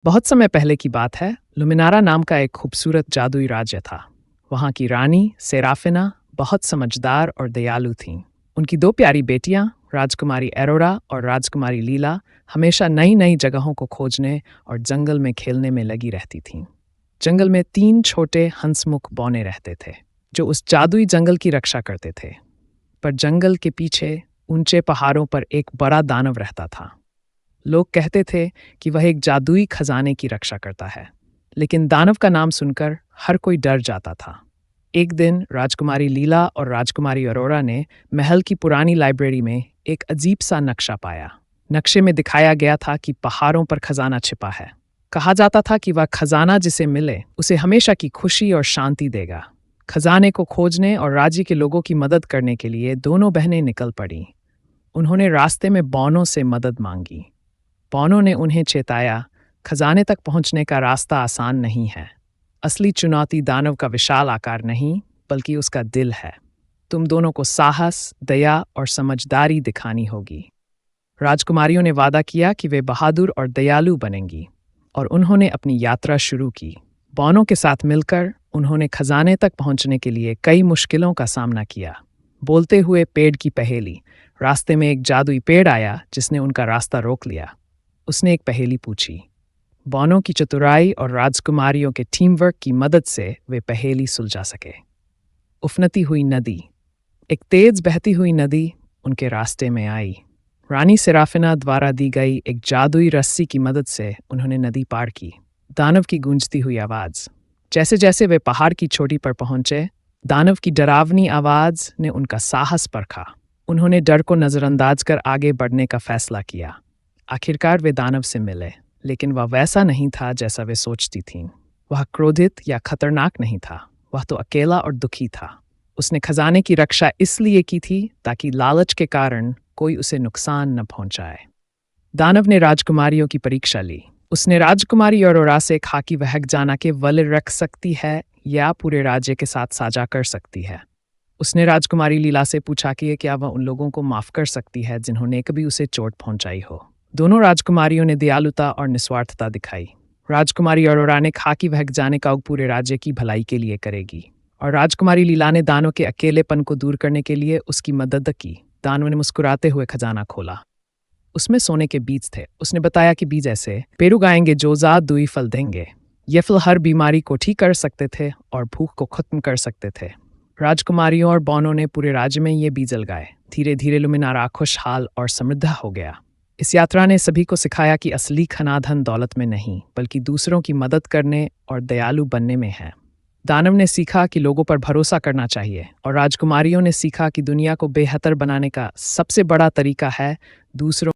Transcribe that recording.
बहुत समय पहले की बात है। लुमिनारा नाम का एक खूबसूरत जादुई राज्य था। वहाँ की रानी सेराफिना बहुत समझदार और दयालु थीं। उनकी दो प्यारी बेटियां, राजकुमारी एरोरा और राजकुमारी लीला, हमेशा नई नई जगहों को खोजने और जंगल में खेलने में लगी रहती थीं। जंगल में 3 छोटे हंसमुख बौने रहते थे, जो उस जादुई जंगल की रक्षा करते थे। पर जंगल के पीछे ऊंचे पहाड़ों पर एक बड़ा दानव रहता था। लोग कहते थे कि वह एक जादुई खजाने की रक्षा करता है, लेकिन दानव का नाम सुनकर हर कोई डर जाता था। एक दिन राजकुमारी लीला और राजकुमारी अरोरा ने महल की पुरानी लाइब्रेरी में एक अजीब सा नक्शा पाया। नक्शे में दिखाया गया था कि पहाड़ों पर खजाना छिपा है। कहा जाता था कि वह खजाना जिसे मिले उसे हमेशा की खुशी और शांति देगा। खजाने को खोजने और राज्य के लोगों की मदद करने के लिए दोनों बहनें निकल पड़ीं। उन्होंने रास्ते में बौनों से मदद मांगी। बौनों ने उन्हें चेताया, खजाने तक पहुंचने का रास्ता आसान नहीं है। असली चुनौती दानव का विशाल आकार नहीं, बल्कि उसका दिल है। तुम दोनों को साहस, दया और समझदारी दिखानी होगी। राजकुमारियों ने वादा किया कि वे बहादुर और दयालु बनेंगी, और उन्होंने अपनी यात्रा शुरू की। बौनों के साथ मिलकर उन्होंने खजाने तक पहुंचने के लिए कई मुश्किलों का सामना किया। बोलते हुए पेड़ की पहेली। रास्ते में एक जादुई पेड़ आया जिसने उनका रास्ता रोक लिया। उसने एक पहेली पूछी। बौनों की चतुराई और राजकुमारियों के टीम वर्क की मदद से वे पहेली सुलझा सके। उफनती हुई नदी। एक तेज बहती हुई नदी उनके रास्ते में आई। रानी सेराफिना द्वारा दी गई एक जादुई रस्सी की मदद से उन्होंने नदी पार की। दानव की गूंजती हुई आवाज़। जैसे जैसे वे पहाड़ की चोटी पर पहुंचे, दानव की डरावनी आवाज़ ने उनका साहस परखा। उन्होंने डर को नज़रअंदाज कर आगे बढ़ने का फैसला किया। आखिरकार वे दानव से मिले, लेकिन वह वैसा नहीं था जैसा वे सोचती थीं। वह क्रोधित या खतरनाक नहीं था, वह तो अकेला और दुखी था। उसने खजाने की रक्षा इसलिए की थी ताकि लालच के कारण कोई उसे नुकसान न पहुंचाए। दानव ने राजकुमारियों की परीक्षा ली। उसने राजकुमारी अरोरा से कहा कि वह खजाना के वल रख सकती है या पूरे राज्य के साथ साझा कर सकती है। उसने राजकुमारी लीला से पूछा कि क्या वह उन लोगों को माफ कर सकती है जिन्होंने कभी उसे चोट पहुंचाई हो। दोनों राजकुमारियों ने दयालुता और निस्वार्थता दिखाई। राजकुमारी अरोरा ने कहा कि वह खजाने का उपयोग पूरे राज्य की भलाई के लिए करेगी, और राजकुमारी लीला ने दानव के अकेलेपन को दूर करने के लिए उसकी मदद की। दानव ने मुस्कुराते हुए खजाना खोला। उसमें सोने के बीज थे। उसने बताया कि बीज ऐसे पेड़ उगाएंगे जो जादुई फल देंगे। ये फल हर बीमारी को ठीक कर सकते थे और भूख को खत्म कर सकते थे। राजकुमारियों और बौनों ने पूरे राज्य में ये बीज लगाए। धीरे धीरे लुमिनारा खुशहाल और समृद्ध हो गया। इस यात्रा ने सभी को सिखाया कि असली धन दौलत में नहीं, बल्कि दूसरों की मदद करने और दयालु बनने में है। दानव ने सीखा कि लोगों पर भरोसा करना चाहिए, और राजकुमारियों ने सीखा कि दुनिया को बेहतर बनाने का सबसे बड़ा तरीका है दूसरों